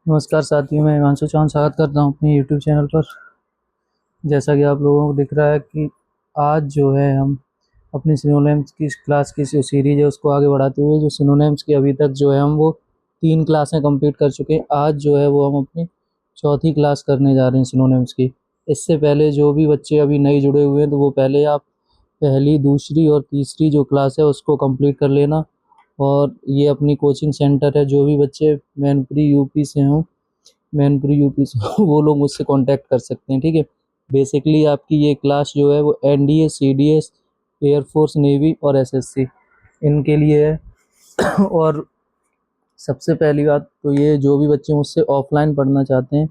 नमस्कार साथियों, मैं हिमांशु चौहान स्वागत करता हूं अपने यूट्यूब चैनल पर। जैसा कि आप लोगों को दिख रहा है कि आज जो है हम अपनी सिनोनिम्स की क्लास की जो सीरीज़ है उसको आगे बढ़ाते हुए जो सिनोनिम्स की अभी तक जो है हम वो 3 क्लासें कंप्लीट कर चुके हैं। आज जो है वो हम अपनी चौथी क्लास करने जा रहे हैं सिनोनिम्स की। इससे पहले जो भी बच्चे अभी नए जुड़े हुए हैं तो वो पहले आप पहली, दूसरी और तीसरी जो क्लास है उसको कंप्लीट कर लेना। और ये अपनी कोचिंग सेंटर है, जो भी बच्चे मैनपुरी यूपी से हों मैनपुरी यूपी से वो लोग मुझसे कांटेक्ट कर सकते हैं, ठीक है। बेसिकली आपकी ये क्लास जो है वो एनडीए, सीडीएस, एयरफोर्स, नेवी और एसएससी इनके लिए है। और सबसे पहली बात तो ये, जो भी बच्चे मुझसे ऑफलाइन पढ़ना चाहते हैं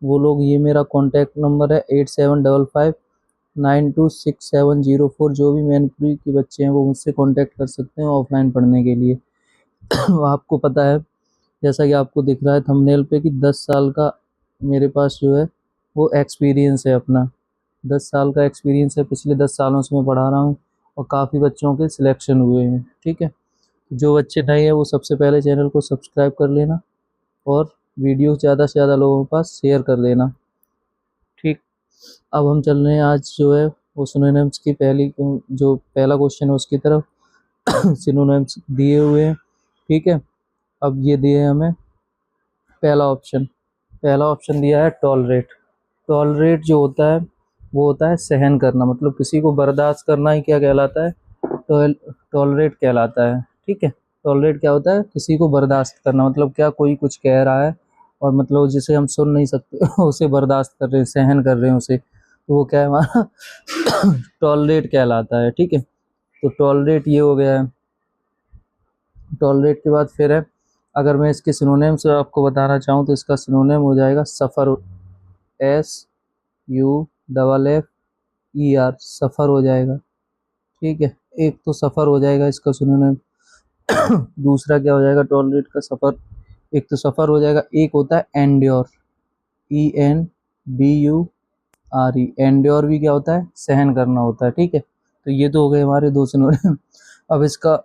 वो लोग, ये मेरा कॉन्टैक्ट नंबर है 8755926704। जो भी मैनपुरी के बच्चे हैं वो मुझसे कॉन्टैक्ट कर सकते हैं ऑफलाइन पढ़ने के लिए। आपको पता है, जैसा कि आपको दिख रहा है थंबनेल पे, कि 10 साल का मेरे पास जो है वो एक्सपीरियंस है अपना। 10 साल का एक्सपीरियंस है, पिछले 10 सालों से मैं पढ़ा रहा हूँ और काफ़ी बच्चों के सिलेक्शन हुए हैं, ठीक है। जो बच्चे नए हैं वो सबसे पहले चैनल को सब्सक्राइब कर लेना और वीडियो ज़्यादा से ज़्यादा लोगों के पास शेयर कर देना, ठीक। अब हम चल रहे हैं आज जो है वो सिनोनिम्स की जो पहला क्वेश्चन है उसकी तरफ। सिनोनिम्स दिए हुए हैं, ठीक है। अब ये दिए हैं हमें पहला ऑप्शन दिया है टॉलरेट। टॉलरेट जो होता है वो होता है सहन करना, मतलब किसी को बर्दाश्त करना ही क्या कहलाता है, टॉलरेट कहलाता है, ठीक है। टॉलरेट क्या होता है, किसी को बर्दाश्त करना, मतलब क्या, कोई कुछ कह रहा है और मतलब जिसे हम सुन नहीं सकते उसे बर्दाश्त कर रहे हैं, सहन कर रहे हैं उसे, तो वो क्या है, हमारा टॉलरेट कहलाता है, ठीक है। तो टॉलरेट ये हो गया है। टॉलरेट के बाद फिर है, अगर मैं इसके सिनोनिम से आपको बताना चाहूँ तो इसका सिनोनिम हो जाएगा सफ़र। SUFFER, सफ़र हो जाएगा, ठीक है। एक तो सफ़र हो जाएगा इसका सिनोनिम। दूसरा क्या हो जाएगा टॉलरेट का, सफ़र, एक तो सफ़र हो जाएगा, एक होता है एंड्योर, ENDURE। एंड्योर भी क्या होता है, सहन करना होता है, ठीक है। तो ये तो हो गए हमारे दो सिनोनिम। अब इसका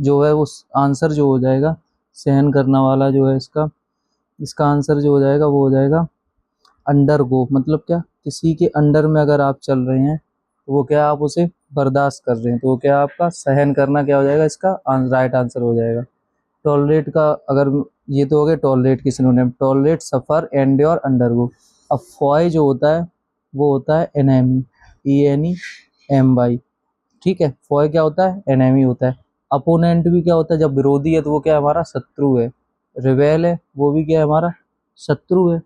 जो है वो आंसर जो हो जाएगा, सहन करना वाला जो है इसका इसका आंसर जो हो जाएगा वो हो जाएगा अंडर गो। मतलब क्या, किसी के अंडर में अगर आप चल रहे हैं तो वो क्या, आप उसे बर्दाश्त कर रहे हैं, तो वो क्या, आपका सहन करना क्या हो जाएगा, इसका राइट आंसर हो जाएगा। टॉलरेट का अगर, ये तो हो गया टॉलरेट की सिनोनिम, टॉलरेट, सफ़र, एंड्योर, अंडरगो। अब फॉय जो होता है वो होता है एनेमी, ENEMY, ठीक है। फॉय क्या होता है, एनेमी होता है। अपोनेंट भी क्या होता है, जब विरोधी है तो वो क्या है, हमारा शत्रु है। रिवेल है, वो भी क्या है, हमारा शत्रु है,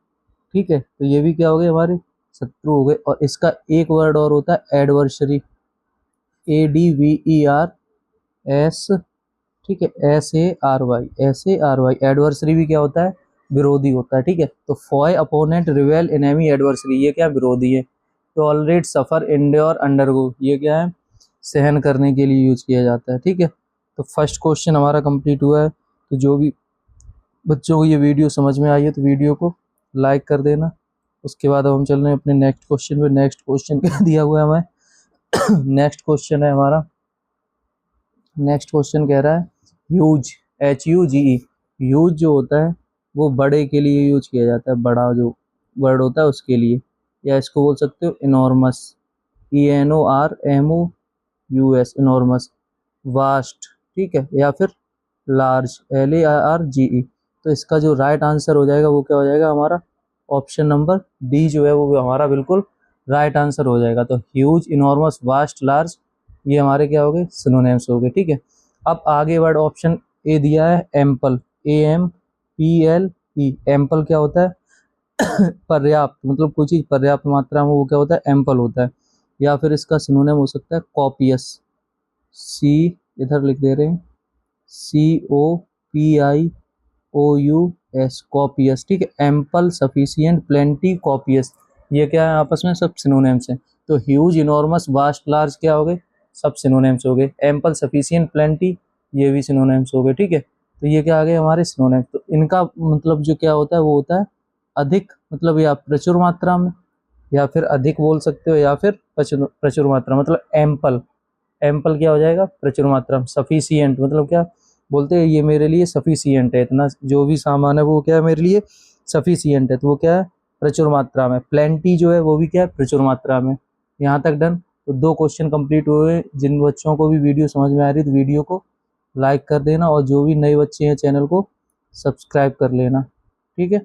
ठीक है। तो ये भी क्या हो गए, हमारे शत्रु हो गए। और इसका एक वर्ड और होता है एडवर्सरी, ADVERS, ठीक है, SARY, एडवर्सरी भी क्या होता है, विरोधी होता है, ठीक है। तो फॉय, अपोनेंट, रिवेल, एनेमी, एडवर्सरी, ये क्या विरोधी है। टॉलरेट, सफ़र, एंड्योर, अंडरगो, ये क्या है, सहन करने के लिए यूज किया जाता है, ठीक है। तो फर्स्ट क्वेश्चन हमारा कंप्लीट हुआ है। तो जो भी बच्चों को ये वीडियो समझ में आई है तो वीडियो को लाइक कर देना। उसके बाद अब हम चल रहे हैं अपने नेक्स्ट क्वेश्चन पे। नेक्स्ट क्वेश्चन क्या दिया हुआ है हमें, नेक्स्ट क्वेश्चन है हमारा, नेक्स्ट क्वेश्चन कह रहा है ह्यूज, HUGE। ह्यूज जो होता है वो बड़े के लिए यूज किया जाता है, बड़ा जो वर्ड होता है उसके लिए, या इसको बोल सकते हो इनॉर्मस, ENORMOUS, इनॉर्मस। वास्ट, ठीक है, या फिर लार्ज, LARGE। तो इसका जो राइट आंसर हो जाएगा वो क्या हो जाएगा, हमारा ऑप्शन नंबर डी जो है वो हमारा बिल्कुल राइट आंसर हो जाएगा। तो ह्यूज, इनॉर्मस, वास्ट, लार्ज, ये हमारे क्या हो गए, सिनोनिम्स हो गए, ठीक है। अब आगे वर्ड ऑप्शन ए दिया है एम्पल, AMPLE। एम्पल क्या होता है, पर्याप्त, मतलब कोई चीज़ पर्याप्त मात्रा में, वो क्या होता है, एम्पल होता है। या फिर इसका सिनोनिम हो सकता है कॉपियस, सी, इधर लिख दे रहे हैं, COPIOUS, कॉपियस, ठीक है। एम्पल, सफिशियंट, प्लेंटी, कॉपियस, ये क्या है, आपस में सब सिनोनिम्स हैं। तो ह्यूज, इनॉर्मस, वास्ट, लार्ज क्या हो गए, सब सिनोनिम्स हो गए। एम्पल, सफिशियंट, प्लेंटी, ये भी सिनोनिम्स हो गए, ठीक है। तो ये क्या आ गए हमारे सिनोनिम्स। तो इनका मतलब जो क्या होता है वो होता है अधिक, मतलब या प्रचुर मात्रा में, या फिर अधिक बोल सकते हो, या फिर प्रचुर मात्रा, मतलब एम्पल। एम्पल क्या हो जाएगा, प्रचुर मात्रा में। सफिशियंट मतलब क्या, बोलते हैं ये मेरे लिए सफिशिएंट है, इतना जो भी सामान है वो क्या है मेरे लिए सफिशिएंट है, तो वो क्या है प्रचुर मात्रा में। प्लेंटी जो है वो भी क्या है प्रचुर मात्रा में। यहाँ तक डन। तो 2 क्वेश्चन कंप्लीट हुए। जिन बच्चों को भी वीडियो समझ में आ रही है तो वीडियो को लाइक कर देना, और जो भी नए बच्चे हैं चैनल को सब्सक्राइब कर लेना, ठीक है।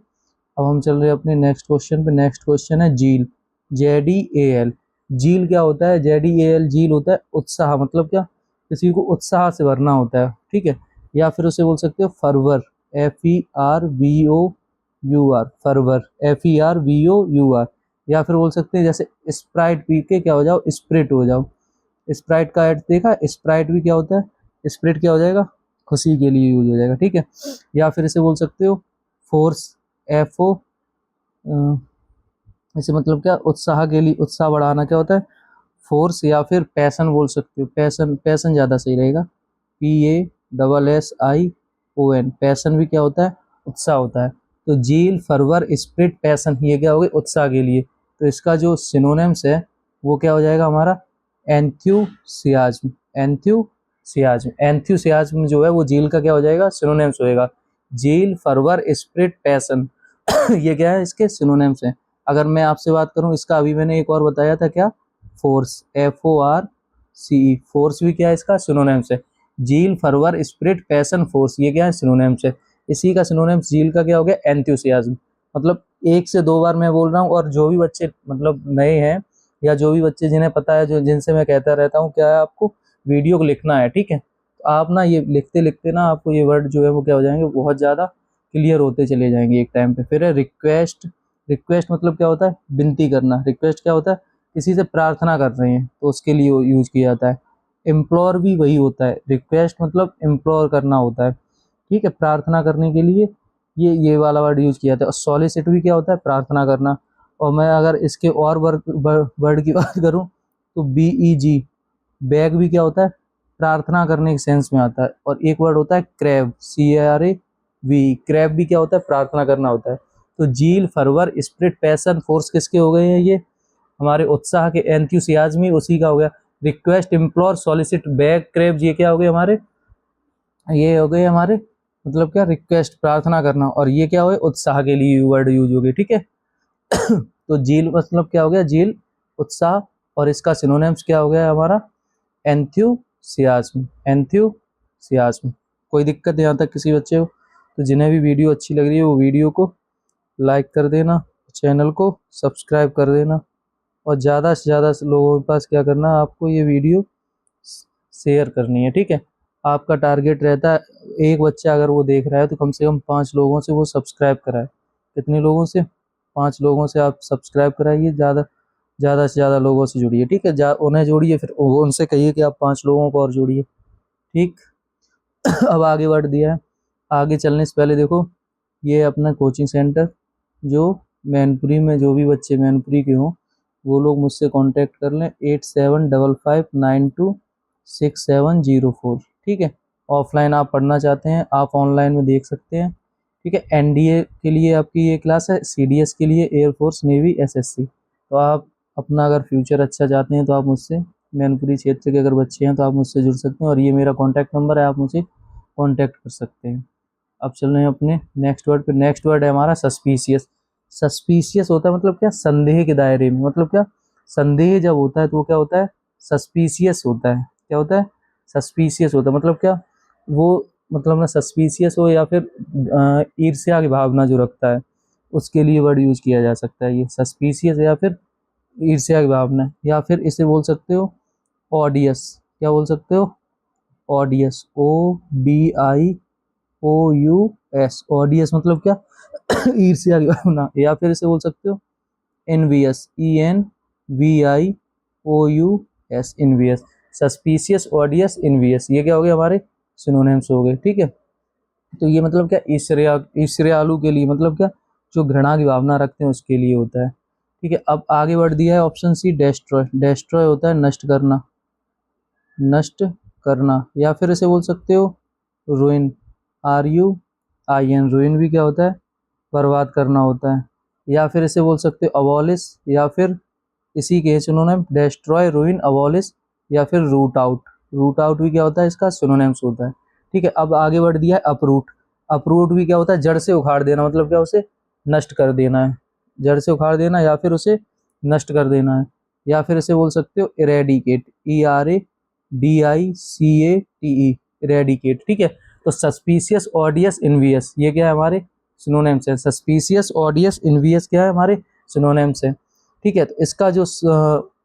अब हम चल रहे हैं अपने नेक्स्ट क्वेश्चन पे। नेक्स्ट क्वेश्चन है झील, JDAL। झील क्या होता है? JDAL झील होता है उत्साह, मतलब क्या किसी को उत्साह से भरना होता है, ठीक है। या फिर उसे बोल सकते हो फरवर, FERVOUR, फरवर FERVOUR। या फिर बोल सकते हैं जैसे स्प्राइट पी के क्या हो जाओ स्प्रिट हो जाओ। स्प्राइट का ऐड देखा, स्प्राइट भी क्या होता है स्प्रिट क्या हो जाएगा खुशी के लिए यूज हो जाएगा, ठीक है। या फिर इसे बोल सकते हो फोर्स, FO, इसे मतलब क्या उत्साह के लिए, उत्साह बढ़ाना क्या होता है फोर्स। या फिर पैशन बोल सकते हो, पैशन, पैशन ज़्यादा सही रहेगा, PASSION। पैशन भी क्या होता है उत्साह होता है। तो झील, फरवर, स्प्रिट, पैशन, ये क्या हो गए उत्साह के लिए। तो इसका जो सिनोनिम्स है वो क्या हो जाएगा हमारा एंथ्यूसियाज्म। एंथ्यूसियाज्म जो है वो झील का क्या हो जाएगा सिनोनिम्स होएगा। झील, फरवर, स्प्रिट, पैशन ये क्या है इसके सिनोनिम्स हैं। अगर मैं आपसे बात करूं इसका, अभी मैंने एक और बताया था क्या फोर्स, FORCE, फोर्स भी क्या है इसका सिनोनिम्स है। झील, फरवर, स्प्रिट, पैशन, फोर्स ये क्या है सिनोनिम्स है। इसी का सिनोनिम्स झील का क्या हो गया एंथ्यूसियाज्म। मतलब 1 से 2 बार मैं बोल रहा हूँ, और जो भी बच्चे मतलब नए हैं या जो भी बच्चे जिन्हें पता है, जो जिनसे मैं कहता रहता हूँ क्या है आपको वीडियो को लिखना है, ठीक है। तो आप ना ये लिखते लिखते ना आपको ये वर्ड जो है वो क्या हो जाएंगे बहुत ज़्यादा क्लियर होते चले जाएंगे एक टाइम पे। फिर है रिक्वेस्ट। रिक्वेस्ट मतलब क्या होता है विनती करना। रिक्वेस्ट क्या होता है किसी से प्रार्थना कर रहे हैं तो उसके लिए यूज किया जाता है। इम्प्लोर भी वही होता है, रिक्वेस्ट मतलब इम्प्लोर करना होता है, ठीक है, प्रार्थना करने के लिए ये वाला वर्ड यूज किया जाता है। और सॉलिसिट भी क्या होता है प्रार्थना करना। और मैं अगर इसके और वर्ड की बात करूं तो BEG, बैग भी क्या होता है प्रार्थना करने के सेंस में आता है। और एक वर्ड होता है क्रैब, CRAV, क्रैब भी क्या होता है प्रार्थना करना होता है। तो झील, फरवर, स्प्रिट, पैशन, फोर्स किसके हो गए हैं ये हमारे उत्साह के, एंथ्यूसियाज्म उसी का हो गया। Request, implore, solicit, bag, crab ये क्या हो गए हमारे, ये हो गए हमारे मतलब क्या रिक्वेस्ट प्रार्थना करना, और ये क्या हो गए उत्साह के लिए वर्ड यूज हो गए, ठीक है। तो झील मतलब क्या हो गया झील उत्साह, और इसका सिनोनिम्स क्या हो गया हमारा एंथ्यूसियाज्म। कोई दिक्कत यहाँ तक किसी बच्चे को? तो जिन्हें भी वीडियो अच्छी लग रही है वो वीडियो को लाइक कर देना, चैनल को सब्सक्राइब कर देना, और ज़्यादा से ज़्यादा लोगों के पास क्या करना आपको ये वीडियो शेयर करनी है, ठीक है। आपका टारगेट रहता है एक बच्चा अगर वो देख रहा है तो कम से कम 5 लोगों से वो सब्सक्राइब कराए। कितने लोगों से? 5 लोगों से आप सब्सक्राइब कराइए, ज़्यादा से ज़्यादा लोगों से जुड़िए, ठीक है। उन्हें जोड़िए, फिर उनसे कहिए कि आप 5 लोगों को और जोड़िए, ठीक। अब आगे बढ़ दिया है। आगे चलने से पहले देखो ये अपना कोचिंग सेंटर जो मैनपुरी में, जो भी बच्चे मैनपुरी के हों वो लोग मुझसे कांटेक्ट कर लें 8755926704, ठीक है। ऑफलाइन आप पढ़ना चाहते हैं आप ऑनलाइन में देख सकते हैं, ठीक है। NDA के लिए आपकी ये क्लास है, CDS के लिए एयरफोर्स, नेवी, SSC। तो आप अपना अगर फ्यूचर अच्छा चाहते हैं तो आप मुझसे, मैनपुरी क्षेत्र के अगर बच्चे हैं तो आप मुझसे जुड़ सकते हैं, और ये मेरा कॉन्टैक्ट नंबर है, आप मुझे कॉन्टैक्ट कर सकते हैं। अब चल रहे हैं अपने नेक्स्ट वर्ड पे। नेक्स्ट वर्ड है हमारा सस्पिशियस। सस्पिशियस होता है मतलब क्या संदेह के दायरे में, मतलब क्या संदेह जब होता है तो वो क्या होता है सस्पिशियस होता है। क्या होता है सस्पिशियस होता है, मतलब क्या वो मतलब ना सस्पिशियस हो या फिर ईर्ष्या की भावना जो रखता है उसके लिए वर्ड यूज किया जा सकता है ये सस्पिशियस, या फिर ईर्ष्या की भावना। या फिर इसे बोल सकते हो ऑडियस। क्या बोल सकते हो ऑडियस, ODIOUS, ऑडियस मतलब क्या ईर्ष्या की भावना। या फिर इसे बोल सकते हो एनवियस, ENVIOUS, इनवियस। सस्पिशियस, ऑडियस, इनवियस ये क्या हो गए हमारे सिनोनिम्स हो गए, ठीक है। तो ये मतलब क्या ईर्ष्यालु के लिए, मतलब क्या जो घृणा की भावना रखते हैं उसके लिए होता है, ठीक है। अब आगे बढ़ दिया है ऑप्शन C डेस्ट्रॉय। डेस्ट्रॉय होता है नष्ट करना, नष्ट करना। या फिर इसे बोल सकते हो रुइन, RUIN, रुइन भी क्या होता है बर्बाद करना होता है। या फिर इसे बोल सकते हो अबॉलिश, या फिर इसी के सिनोनिम डेस्ट्रॉय, रुइन, अबॉलिश, या फिर रूट आउट। रूट आउट भी क्या होता है इसका सिनोनिम्स होता है, ठीक है। अब आगे बढ़ दिया है अपरूट। अपरूट भी क्या होता है, जड़ से उखाड़ देना, मतलब क्या उसे नष्ट कर देना है, जड़ से उखाड़ देना या फिर उसे नष्ट कर देना है। या फिर इसे बोल सकते हो इरेडिकेट, ERADICATE, इरेडिकेट, ठीक है। तो सस्पिशियस, ऑडियस, इनवियस, ये क्या है हमारे सिनोनिम्स है। सस्पिशियस, ऑडियस, इनवियस क्या है हमारे सिनोनिम्स है, ठीक है। तो इसका जो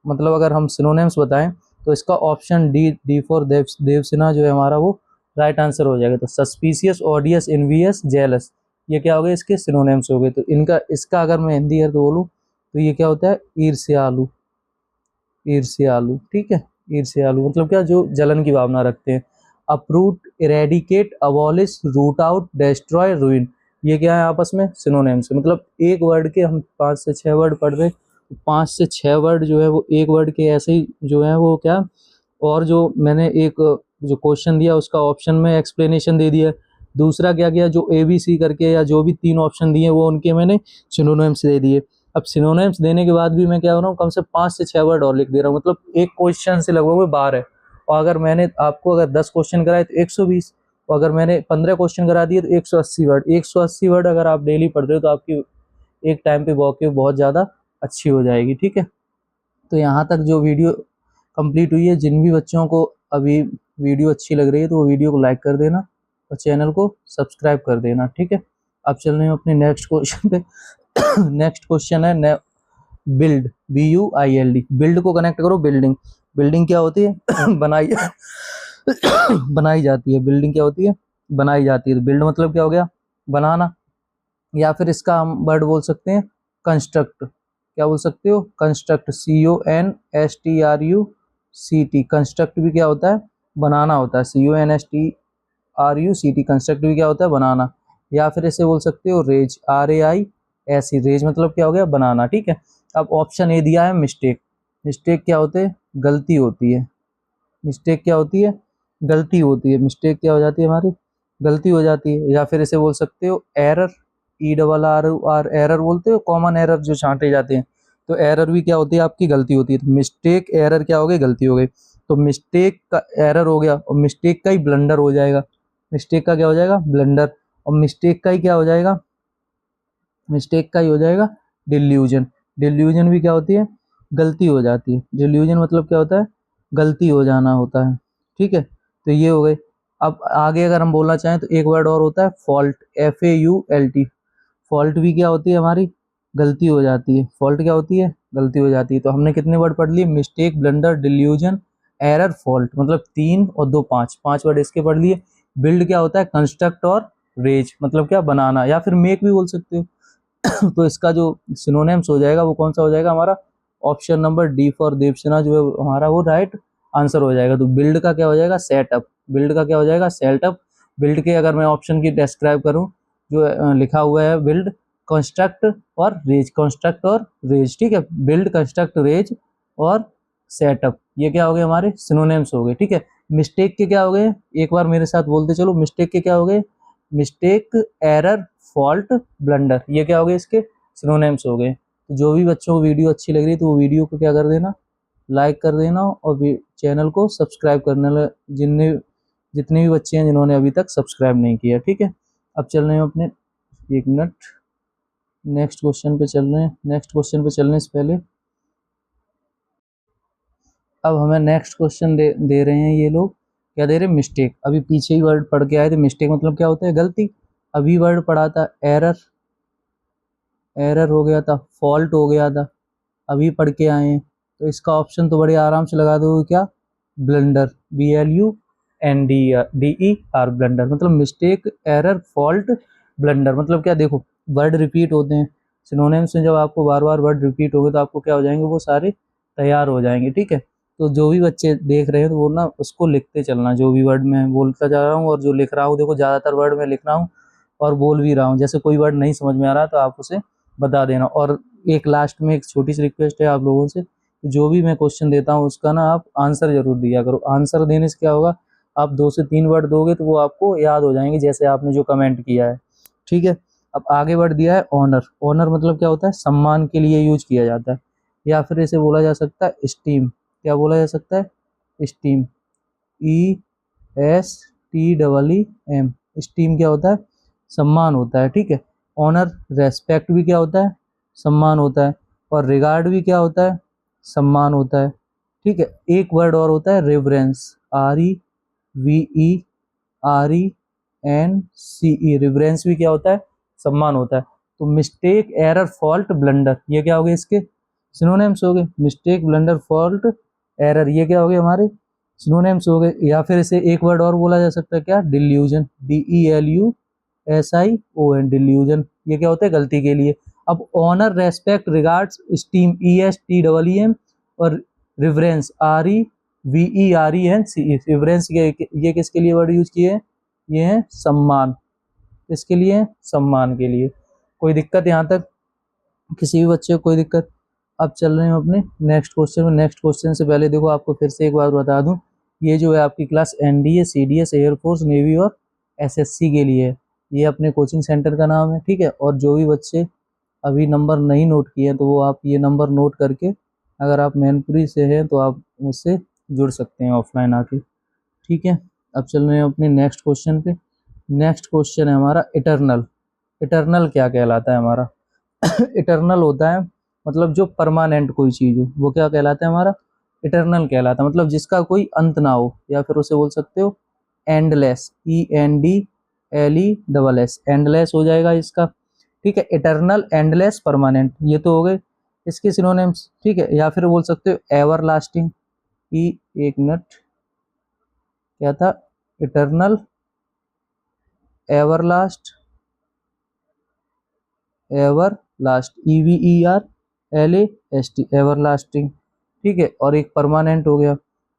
मतलब अगर हम सिनोनिम्स बताएं तो इसका ऑप्शन डी फॉर देवसेना जो है हमारा वो राइट आंसर हो जाएगा। तो सस्पिशियस, ऑडियस, इनवियस, जेलस, ये क्या हो गए इसके सिनोनिम्स हो गए। तो इनका इसका अगर मैं हिंदी अर्थ बोलूँ तो ये क्या होता है, ईर्ष्यालु, ईर्ष्यालु, ठीक है। ईर्ष्यालु मतलब क्या, जो जलन की भावना रखते हैं। Uproot, eradicate, abolish, root out, destroy, ruin, ये क्या है आपस में सिनोनिम्स है। मतलब एक वर्ड के हम 5 से 6 वर्ड पढ़ रहे, 5 से 6 वर्ड जो है वो एक वर्ड के ऐसे ही जो है वो क्या, और जो मैंने एक जो क्वेश्चन दिया उसका ऑप्शन में एक्सप्लेनेशन दे दिया। दूसरा क्या किया, जो ABC करके या जो भी 3 ऑप्शन दिए वो उनके मैंने सिनोनिम्स दे दिए। अब सिनोनिम्स देने के बाद भी मैं क्या हो रहा हूँ, कम से 5 से 6 वर्ड और लिख दे रहा हूँ, मतलब एक क्वेश्चन से लगभग 12 है। और अगर मैंने आपको अगर 10 क्वेश्चन कराए तो 120, और अगर मैंने 15 क्वेश्चन करा दिए तो 180 वर्ड। 180 वर्ड अगर आप डेली पढ़ रहे हो तो आपकी एक टाइम पे वॉक्यूब बहुत ज़्यादा अच्छी हो जाएगी, ठीक है। तो यहाँ तक जो वीडियो कंप्लीट हुई है, जिन भी बच्चों को अभी वीडियो अच्छी लग रही है तो वो वीडियो को लाइक कर देना और चैनल को सब्सक्राइब कर देना, ठीक है। अब चल रहे हैं अपने नेक्स्ट क्वेश्चन पे। नेक्स्ट क्वेश्चन है बिल्ड, BUILD, बिल्ड को कनेक्ट करो बिल्डिंग। बिल्डिंग क्या होती है, बनाई बनाई जाती है। बिल्डिंग क्या होती है, बनाई जाती है। बिल्ड मतलब क्या हो गया, बनाना। या फिर इसका हम वर्ड बोल सकते हैं कंस्ट्रक्ट, क्या बोल सकते हो, कंस्ट्रक्ट, CONSTRUCT, कंस्ट्रक्ट भी क्या होता है, बनाना होता है। CONSTRUCT, कंस्ट्रक्ट भी क्या होता है, बनाना। या फिर इसे बोल सकते हो रेज, RAISE, रेज मतलब क्या हो गया, बनाना, ठीक है। अब ऑप्शन ए दिया है मिस्टेक। मिस्टेक क्या होते हैं, गलती होती है। मिस्टेक क्या होती है, गलती होती है। मिस्टेक क्या हो जाती है हमारी, गलती हो जाती है। या फिर इसे बोल सकते हो एरर, ERROR, एरर बोलते हो, कॉमन एरर जो छांटे जाते हैं। तो एरर भी क्या होती है, आपकी गलती होती है। तो मिस्टेक, एरर क्या हो गई, गलती हो गई। तो मिस्टेक का एरर हो गया और मिस्टेक का ही ब्लंडर हो जाएगा। मिस्टेक का क्या हो जाएगा, ब्लंडर। और मिस्टेक का ही क्या हो जाएगा, मिस्टेक का ही हो जाएगा डिल्यूजन। डिल्यूजन भी क्या होती है, गलती हो जाती है। डिल्यूजन मतलब क्या होता है, गलती हो जाना होता है, ठीक है। तो ये हो गई। अब आगे अगर हम बोलना चाहें तो एक वर्ड और होता है फॉल्ट, FAULT। फॉल्ट भी क्या होती है हमारी, गलती हो जाती है। फॉल्ट क्या होती है, गलती हो जाती है। तो हमने कितने वर्ड पढ़ लिए, mistake, blunder, delusion, error, fault, मतलब 3 और 2 5, 5 वर्ड इसके पढ़ लिए। बिल्ड क्या होता है, कंस्ट्रक्ट और रेज मतलब क्या, बनाना। या फिर मेक भी बोल सकते हो। तो इसका जो सिनोनिम्स हो जाएगा वो कौन सा हो जाएगा हमारा, option number D for Devsena जो है हमारा वो राइट आंसर हो जाएगा। तो बिल्ड का क्या हो जाएगा, सेटअप। बिल्ड का क्या हो जाएगा, सेटअप। बिल्ड के अगर मैं ऑप्शन की डिस्क्राइब करूं, जो लिखा हुआ है बिल्ड, कंस्ट्रक्ट और रेज, कंस्ट्रक्ट और रेज, ठीक है। बिल्ड, कंस्ट्रक्ट, रेज और सेटअप, ये क्या हो गए हमारे सिनोनिम्स हो गए, ठीक है। मिस्टेक के क्या हो गए, एक बार मेरे साथ बोलते चलो। मिस्टेक के क्या हो गए, मिस्टेक, एरर, फॉल्ट, ब्लंडर, ये क्या हो गए इसके सिनोनिम्स हो गए। तो जो भी बच्चों को वीडियो अच्छी लग रही है तो वो वीडियो को क्या कर देना, लाइक कर देना और चैनल को सब्सक्राइब करने, जितने भी बच्चे हैं जिन्होंने अभी तक सब्सक्राइब नहीं किया, ठीक है। अब चल रहे हैं अपने, एक मिनट, नेक्स्ट क्वेश्चन पे चल रहे हैं। नेक्स्ट क्वेश्चन पे चलने से पहले अब हमें नेक्स्ट क्वेश्चन दे रहे हैं ये लोग, क्या दे रहे हैं, मिस्टेक। अभी पीछे ही वर्ड पढ़ के आए थे, मिस्टेक मतलब क्या होता है, गलती। अभी वर्ड पढ़ा था एरर, एरर हो गया था, फॉल्ट हो गया था, अभी पढ़ के आए हैं। तो इसका ऑप्शन तो बड़े आराम से लगा दोगे, क्या, ब्लंडर, BLUNDER, ब्लंडर मतलब मिस्टेक, एरर, फॉल्ट, ब्लंडर मतलब क्या, देखो वर्ड रिपीट होते हैं सिनोनिम्स में। जब आपको बार बार वर्ड रिपीट हो गए तो आपको क्या हो जाएंगे, वो सारे तैयार हो जाएंगे, ठीक है। तो जो भी बच्चे देख रहे हैं तो वो ना उसको लिखते चलना, जो भी वर्ड मैं बोलता जा रहा हूँ और जो लिख रहा हूँ। देखो ज़्यादातर वर्ड मैं लिख रहा हूँ और बोल भी रहा हूँ। जैसे कोई वर्ड नहीं समझ में आ रहा तो आप उसे बता देना। और एक लास्ट में एक छोटी सी रिक्वेस्ट है आप लोगों से, जो भी मैं क्वेश्चन देता हूँ उसका ना आप आंसर जरूर दिया करो। आंसर देने से क्या होगा, आप 2 से 3 वर्ड दोगे तो वो आपको याद हो जाएंगे, जैसे आपने जो कमेंट किया है, ठीक है। अब आगे बढ़ दिया है ऑनर। ऑनर मतलब क्या होता है, सम्मान के लिए यूज किया जाता है। या फिर इसे बोला जा सकता है स्टीम, क्या बोला जा सकता है, स्टीम, ESTEAM, TEEM। स्टीम क्या होता है? सम्मान होता है, ठीक है। ऑनर, रेस्पेक्ट भी क्या होता है? सम्मान होता है। और रिगार्ड भी क्या होता है? सम्मान होता है, ठीक है। एक वर्ड और होता है रिवरेंस, REVERENCE। रिवरेंस भी क्या होता है? सम्मान होता है। तो मिस्टेक, एरर, फॉल्ट, ब्लंडर, ये क्या हो गए? इसके सिनोनिम्स हो गए। मिस्टेक, ब्लंडर, फॉल्ट, एरर, ये क्या हो गए? हमारे सिनोनिम्स हो गए। या फिर इसे एक वर्ड और बोला जा सकता है, क्या? डिल्यूजन, DELUSION, डिल्यूजन, ये क्या होता है? गलती के लिए। अब honour, respect, regards, esteem, ESTEEM, और रिवरेंस, REVERENCE। रिवरेंस ये किसके लिए वर्ड यूज किए हैं? ये है सम्मान। किसके लिए? सम्मान के लिए। कोई दिक्कत यहाँ तक? किसी भी बच्चे को कोई दिक्कत? अब चल रहे हैं अपने नेक्स्ट क्वेश्चन में। नेक्स्ट क्वेश्चन से पहले देखो, आपको फिर से एक बार बता दूं, ये जो है आपकी class NDA, CDS, air force, navy और SSC के लिए है। ये अपने कोचिंग सेंटर का नाम है, ठीक है। और जो भी बच्चे अभी नंबर नहीं नोट किए हैं, तो वो आप ये नंबर नोट करके, अगर आप मैनपुरी से हैं तो आप मुझसे जुड़ सकते हैं ऑफलाइन आके, ठीक है। अब चल रहे हैं अपने नेक्स्ट क्वेश्चन पे। नेक्स्ट क्वेश्चन है हमारा इटरनल। इटरनल क्या कहलाता है हमारा? इटरनल होता है मतलब जो परमानेंट कोई चीज़ हो, वो क्या कहलाता है? हमारा इटरनल कहलाता है। मतलब जिसका कोई अंत ना हो, या फिर उसे बोल सकते हो एंडलेस, ENDLESS, एंडलेस हो जाएगा इसका, ठीक है। इटरनल, एंडलेस, परमानेंट, ये तो हो गए इसके सिनोनिम्स, ठीक है। या फिर बोल सकते हो एवरलास्टिंग, एक मिनट, क्या था? इटरनल, एवरलास्ट, EVERLAST, एवरलास्टिंग, ठीक है। और एक परमानेंट हो गया।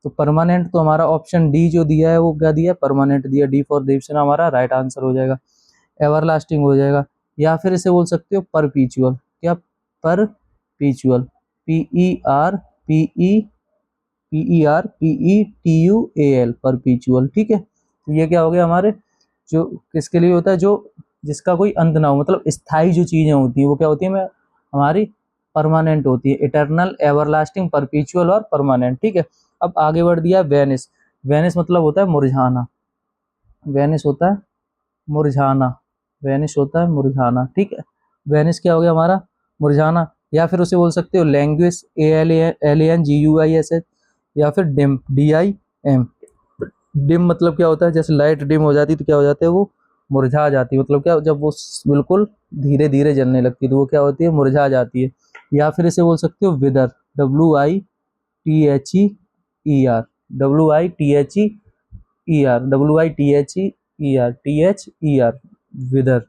तो परमानेंट तो हमारा ऑप्शन डी जो दिया है, वो क्या दिया? परमानेंट दिया। डी फॉर देवसेना हमारा राइट आंसर हो जाएगा। एवरलास्टिंग हो जाएगा। या फिर इसे बोल सकते हो परपीचुअल, क्या? परपीचुअल, PERPETUAL, परपीचुअल, ठीक है। तो ये क्या हो गया हमारे? जो किसके लिए होता है? जो जिसका कोई अंत ना हो, मतलब स्थायी जो चीजें होती हैं, वो क्या होती है? हमारी परमानेंट होती है। इटरनल, एवरलास्टिंग, परपीचुअल और परमानेंट, ठीक है। अब आगे बढ़ दिया वेनिस। वेनिस मतलब होता है मुरझाना। वेनिस होता है मुरझाना। वेनिस होता है मुरझाना, ठीक है। वेनिस क्या हो गया हमारा? मुरझाना। या फिर उसे बोल सकते हो लैंग्वेज, ALANGUISH। या फिर डिम, DIM। डिम मतलब क्या होता है? जैसे लाइट डिम हो जाती तो क्या हो जाता है? वो मुरझा जाती है। मतलब क्या? जब वो बिल्कुल धीरे धीरे जलने लगती है तो वो क्या होती है? मुरझा जाती है। या फिर इसे बोल सकते हो विदर, WITHER, WITHER, विदर।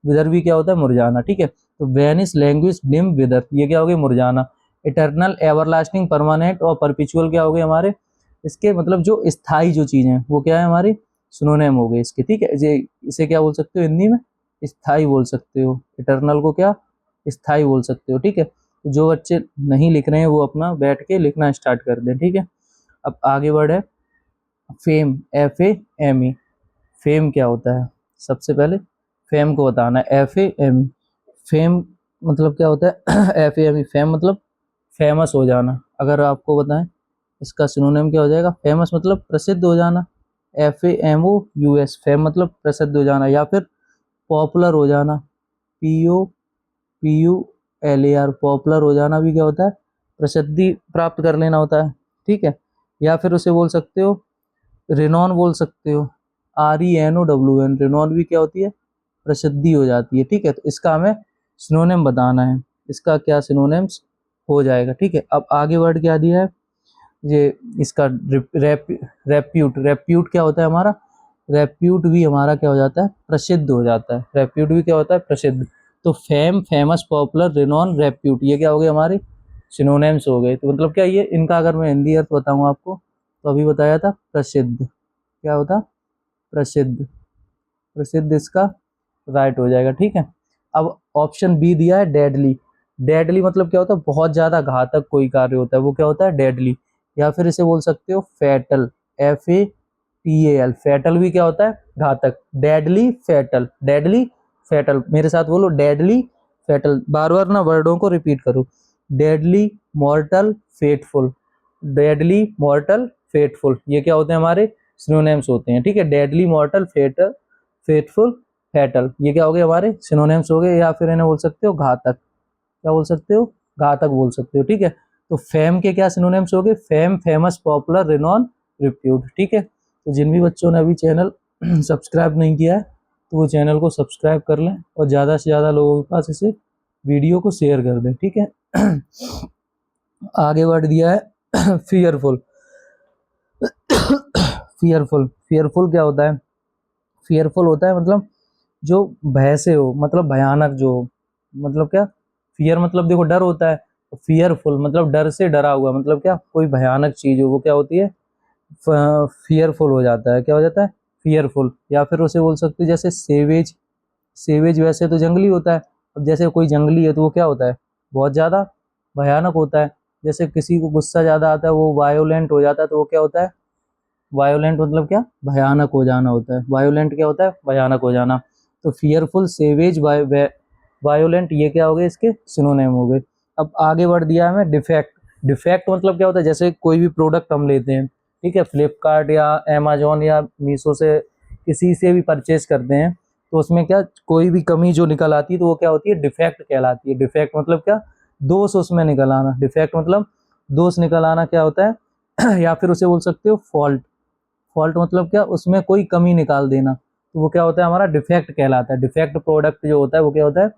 विदर भी क्या होता है? मुरझाना, ठीक है। तो वेनिस, लैंग्वेज, डिम, विदर, ये क्या हो गए? मुरझाना। इटरनल, एवरलास्टिंग, परमानेंट और परपिचुअल क्या हो गए हमारे? इसके मतलब जो स्थायी जो चीजें हैं, वो क्या है हमारी? सिनोनिम हो गए इसके, ठीक है। इसे क्या बोल सकते हो हिंदी में? स्थायी बोल सकते हो। इटरनल को क्या? स्थायी बोल सकते हो, ठीक है। तो जो बच्चे नहीं लिख रहे हैं वो अपना बैठ के लिखना स्टार्ट कर दें, ठीक है। अब आगे बढ़े। Fame, FAME। फेम क्या होता है? सबसे पहले फेम को बताना है। FAME, फेम मतलब क्या होता है? FAME, फेम मतलब फेमस हो जाना। अगर आपको बताएं इसका सिनोनिम क्या हो जाएगा? फेमस मतलब प्रसिद्ध हो जाना। FAMOUS, फेम मतलब प्रसिद्ध हो जाना। या फिर पॉपुलर हो जाना, POPULAR, पॉपुलर हो जाना भी क्या होता है? प्रसिद्धि प्राप्त कर लेना होता है, ठीक है। या फिर उसे बोल सकते हो रिनॉन बोल सकते हो, RENOWN। रिनॉन भी क्या होती है? प्रसिद्धि हो जाती है, ठीक है। तो इसका हमें सिनोनिम बताना है। इसका क्या सिनोनिम्स हो जाएगा, ठीक है। अब आगे वर्ड क्या दिया है? ये इसका रेप्यूट। रेप्यूट क्या होता है हमारा? रेप्यूट भी हमारा क्या हो जाता है? प्रसिद्ध हो जाता है। रेप्यूट भी क्या होता है? प्रसिद्ध। तो fame, famous, popular, renowned, repute, ये क्या हो गए हमारे? सिनोनिम्स हो गए। तो मतलब क्या ये इनका अगर मैं हिंदी अर्थ बताऊं आपको, तो अभी बताया था प्रसिद्ध। क्या होता? प्रसिद्ध। प्रसिद्ध इसका राइट हो जाएगा, ठीक है। अब ऑप्शन बी दिया है डेडली। डेडली मतलब क्या होता है? बहुत ज्यादा घातक कोई कार्य होता है, वो क्या होता है? डेडली। या फिर इसे बोल सकते हो फैटल, FATAL। फैटल भी क्या होता है? घातक। डेडली, फैटल, डेडली, फैटल, मेरे साथ बोलो डेडली, फैटल, बार बार ना वर्डों को रिपीट करो। Deadly, मॉर्टल, fateful. डेडली, मॉर्टल, फेटफुल, ये क्या होते हैं हमारे? सिनोनिम्स होते हैं, ठीक है। Deadly, mortal, fatal, faithful, fatal, ये क्या हो गए हमारे सिनोनिम्स हो गए। या फिर इन्हें बोल सकते हो घातक, क्या बोल सकते हो, घातक बोल सकते हो, ठीक है। तो फेम के क्या सिनोनिम्स हो गए, fame, famous, popular, renowned, repute, ठीक है। तो जिन भी बच्चों ने अभी चैनल सब्सक्राइब नहीं किया है तो वो चैनल को सब्सक्राइब कर लें और ज़्यादा से ज़्यादा लोगों के पास इसे वीडियो को शेयर कर दें, ठीक है। आगे बढ़ दिया है फियरफुल। फियरफुल, फियरफुल क्या होता है, फियरफुल होता है मतलब जो भय से हो, मतलब भयानक जो हो, मतलब क्या, फियर मतलब देखो डर होता है, फियरफुल मतलब डर से डरा हुआ, मतलब क्या कोई भयानक चीज हो वो क्या होती है, फियरफुल हो जाता है, क्या हो जाता है, फियरफुल। या फिर उसे बोल सकते हैं जैसे सेवेज, सेवेज वैसे तो जंगली होता है, अब जैसे कोई जंगली है तो वो क्या होता है, बहुत ज़्यादा भयानक होता है। जैसे किसी को गुस्सा ज़्यादा आता है वो वायोलेंट हो जाता है, तो वो क्या होता है, वायोलेंट मतलब क्या, भयानक हो जाना होता है। वायोलेंट क्या होता है, भयानक हो जाना। तो फियरफुल, सेवेज, वायोलेंट, ये क्या हो गए, इसके सिनोनिम हो गए। अब आगे बढ़ दिया है हमें डिफेक्ट। डिफेक्ट मतलब क्या होता है, जैसे कोई भी प्रोडक्ट हम लेते हैं, ठीक है, फ्लिपकार्ट या अमेजोन या मीशो से किसी से भी परचेज करते हैं, तो उसमें क्या कोई भी कमी जो निकल आती है तो वो क्या होती है, डिफेक्ट कहलाती है। डिफेक्ट मतलब क्या, दोष उसमें निकल आना, डिफेक्ट मतलब दोष निकल आना क्या होता है या फिर उसे बोल सकते हो फॉल्ट। फॉल्ट मतलब क्या, उसमें कोई कमी निकाल देना, तो वो क्या होता है, हमारा डिफेक्ट कहलाता है। डिफेक्ट प्रोडक्ट जो होता है वो क्या होता है,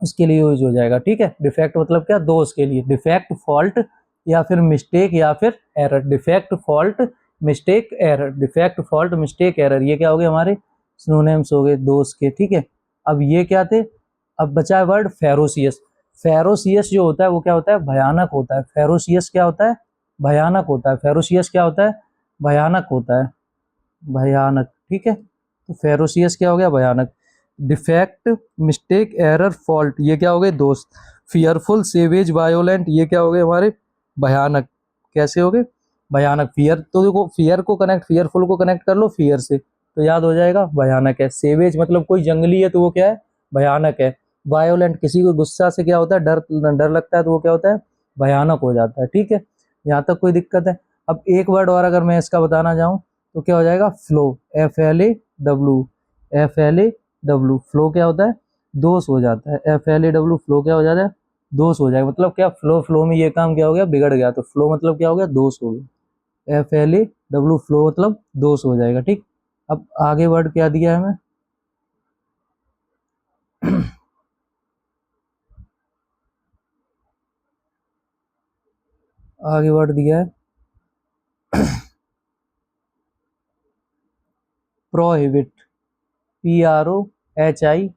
उसके लिए यूज हो जाएगा, ठीक है। डिफेक्ट मतलब क्या, दोष के लिए, डिफेक्ट, फॉल्ट या फिर मिस्टेक या फिर error. Defect, fault, mistake, error, defect, fault, mistake, error, ये क्या हो गए हमारे सिनोनिम्स हो गए दोष के, ठीक है। अब ये क्या थे, अब बचा है वर्ड फेरोसियस। फेरोसियस जो होता है वो क्या होता है, भयानक होता है। फेरोसियस क्या होता है, भयानक होता है। फेरोसियस क्या होता है, भयानक होता है, भयानक, ठीक है। तो फेरोसियस क्या हो गया, भयानक। डिफेक्ट, मिस्टेक, एरर, फॉल्ट, ये क्या हो गए दोस्त। फियरफुल, सेवेज, वायोलेंट, ये क्या हो गए हमारे भयानक। कैसे हो गए, भयानक। फियर तो देखो, फियर को कनेक्ट, फियरफुल को कनेक्ट कर लो फियर से तो याद हो जाएगा भयानक है। सेवेज मतलब कोई जंगली है तो वो क्या है, भयानक है। वायोलेंट किसी को गुस्सा से क्या होता है, डर डर लगता है तो वो क्या होता है, भयानक हो जाता है, ठीक है। यहाँ तक कोई दिक्कत है। अब एक वर्ड और अगर मैं इसका बताना चाहूँ तो क्या हो जाएगा, फ्लो, FLAW, FLAW, फ्लो क्या होता है, दोष हो जाता है। FLAW, फ्लो क्या हो जाता है, दोष हो जाएगा। मतलब क्या, फ्लो, फ्लो में ये काम क्या हो गया, बिगड़ गया, तो फ्लो मतलब क्या हो गया, दोष हो गया। FLAW, फ्लो मतलब दोष हो जाएगा, ठीक। अब आगे वर्ड क्या दिया है हमें आगे वर्ड दिया है प्रोहिबिट, PROHIBIT।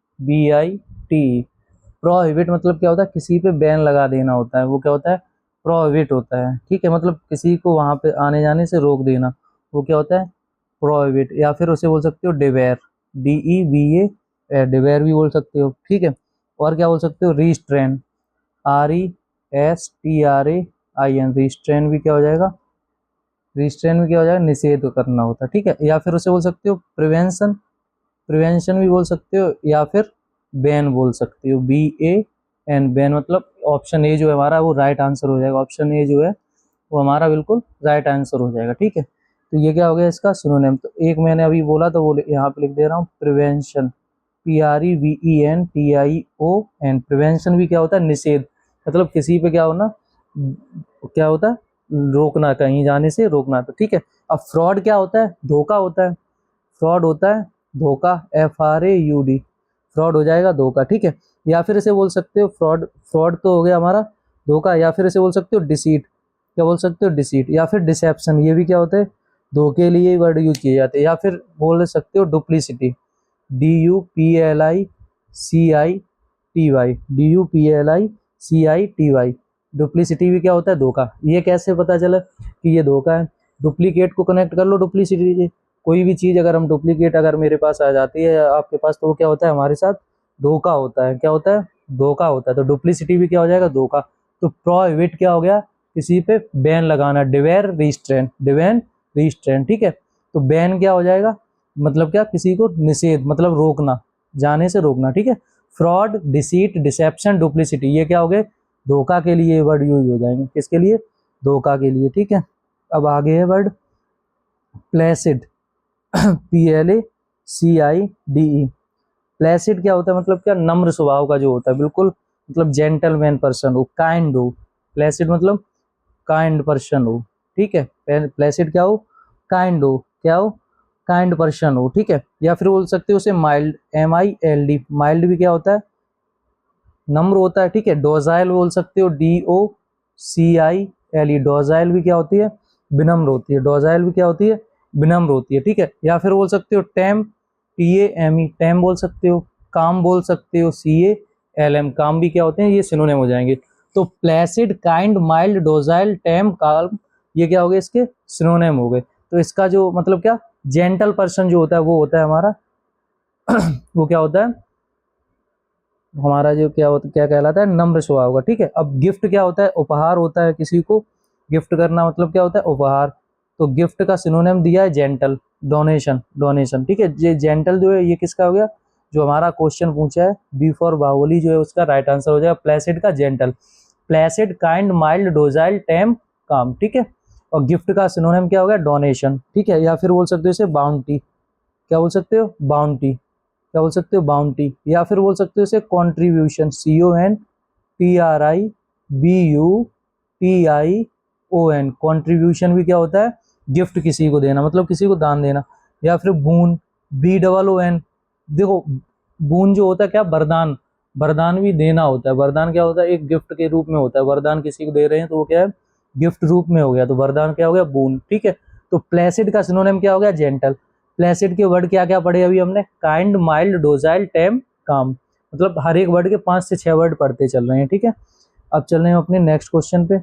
प्रोहिबिट मतलब क्या होता है, किसी पे बैन लगा देना होता है, वो क्या होता है, प्रोहिबिट होता है, ठीक है। मतलब किसी को वहां पे आने जाने से रोक देना, वो क्या होता है, प्रोहिबिट। या फिर उसे बोल सकते हो डिवेयर, DEVA, डिवेयर भी बोल सकते हो, ठीक है। और क्या बोल सकते हो, रिस्ट्रेन, RESTRAIN, रिस्ट्रेन भी क्या हो जाएगा, रिस्ट्रेन भी क्या हो जाएगा, निषेध करना होता है, ठीक है। या फिर उसे बोल सकते हो प्रिवेंशन, प्रिवेंशन भी बोल सकते हो, या फिर बैन बोल सकते हो, BAN, बैन। मतलब ऑप्शन ए जो है हमारा वो राइट आंसर हो जाएगा। ऑप्शन ए जो है वो हमारा बिल्कुल राइट आंसर हो जाएगा, ठीक है। तो ये क्या हो गया इसका सिनोनिम। तो एक मैंने अभी बोला तो वो यहाँ पे लिख दे रहा हूँ, प्रिवेंशन, PREVENTION। प्रिवेंशन भी क्या होता है, निषेध, मतलब किसी पे क्या होना, क्या होता है, रोकना, कहीं जाने से रोकना, तो ठीक है। अब फ्रॉड क्या होता है, धोखा होता है। फ्रॉड होता है धोखा, FRAUD, फ्रॉड हो जाएगा धोखा, ठीक है। या फिर इसे बोल सकते हो फ्रॉड, फ्रॉड तो हो गया हमारा धोखा। या फिर इसे बोल सकते हो डिसीट, क्या बोल सकते हो, डिसीट। या फिर डिसेप्शन, ये भी क्या होता है, धोखे लिए वर्ड यूज किए जाते हैं। या फिर बोल सकते हो डुप्लीसिटी, DUPLICITY, DUPLICITY, डुप्लीसिटी भी क्या होता है, धोखा। ये कैसे पता चला कि ये धोखा है, डुप्लीकेट को कनेक्ट कर लो डुप्लीसिटी से। कोई भी चीज़ अगर हम डुप्लीकेट अगर मेरे पास आ जाती है आपके पास, तो वो क्या होता है, हमारे साथ धोखा होता है, क्या होता है, धोखा होता है। तो डुप्लीसिटी भी क्या हो जाएगा, धोखा। तो प्रोहिबिट क्या हो गया, किसी पे बैन लगाना, डिवेयर, रिस्ट्रेन, डिवेन, रिस्ट्रेन, ठीक है। तो बैन क्या हो जाएगा, मतलब क्या, किसी को निषेध, मतलब रोकना, जाने से रोकना, ठीक है। फ्रॉड, डिसीट, डिसेप्शन, डुप्लीसिटी, ये क्या हो गए, धोखा के लिए वर्ड यूज हो जाएंगे, किसके लिए, धोखा के लिए, ठीक है। अब आगे है वर्ड प्लेसिड PLACIDE। प्लेसिड क्या होता है, मतलब क्या, नम्र स्वभाव का जो होता है, बिल्कुल मतलब जेंटलमैन पर्सन हो, काइंड हो। प्लेसिड मतलब काइंड पर्सन हो, ठीक है। प्लेसिड क्या हो, काइंड हो, क्या हो, काइंड पर्सन हो, ठीक है। या फिर बोल सकते हो उसे माइल्ड, MILD। माइल्ड भी क्या होता है, नम्र होता है, ठीक है। डोजाइल बोल सकते हो, DOCILE। डोजाइल भी क्या होती है, विनम्र होती है। डोजाइल भी क्या होती है, विनम्र होती है, ठीक है। या फिर बोल सकते हो टैम, TAME, टैम बोल सकते हो। काम बोल सकते हो, CALM। काम भी क्या होते हैं, ये सिनोनिम हो जाएंगे। तो प्लेसिड, काइंड, माइल्ड, डोजाइल, टैम, काम, ये क्या हो गए, इसके सिनोनिम हो गए। तो इसका जो मतलब क्या, जेंटल पर्सन जो होता है वो होता है हमारा वो क्या होता है हमारा, जो क्या होता, क्या कहलाता है, नम्र स्वभाव का, ठीक है। अब गिफ्ट क्या होता है, उपहार होता है। किसी को गिफ्ट करना मतलब क्या होता है, उपहार। तो गिफ्ट का सिनोनिम दिया है जेंटल, डोनेशन, डोनेशन, ठीक है। ये जेंटल जो है ये किसका हो गया, जो हमारा क्वेश्चन पूछा है बी फॉर बाहुबली, जो है उसका राइट आंसर हो जाएगा प्लेसिड का जेंटल। प्लेसिड, काइंड, माइल्ड, डोजाइल, टेम, काम, ठीक है। और गिफ्ट का सिनोनिम क्या हो गया, डोनेशन, ठीक है। या फिर बोल सकते हो इसे बाउंटी, क्या बोल सकते हो, बाउंटी, क्या बोल सकते हो, बाउंटी। या फिर बोल सकते हो इसे कॉन्ट्रीब्यूशन, CONTRIBUTION। कॉन्ट्रीब्यूशन भी क्या होता है, गिफ्ट किसी को देना, मतलब किसी को दान देना। या फिर बून, BOON। देखो बून जो होता है क्या, वरदान, वरदान भी देना होता है। वरदान क्या होता है, एक गिफ्ट के रूप में होता है। वरदान किसी को दे रहे हैं तो वो क्या है, गिफ्ट रूप में हो गया, तो वरदान क्या हो गया, बून, ठीक है। तो प्लेसिड का सिनोनिम क्या हो गया, जेंटल। प्लेसिड के वर्ड क्या क्या पढ़े अभी हमने, काइंड, माइल्ड, डोजाइल, टेम, काम। मतलब हर एक वर्ड के 5 से 6 वर्ड पढ़ते चल रहे हैं, ठीक है। अब चल रहे हैं अपने नेक्स्ट क्वेश्चन पे।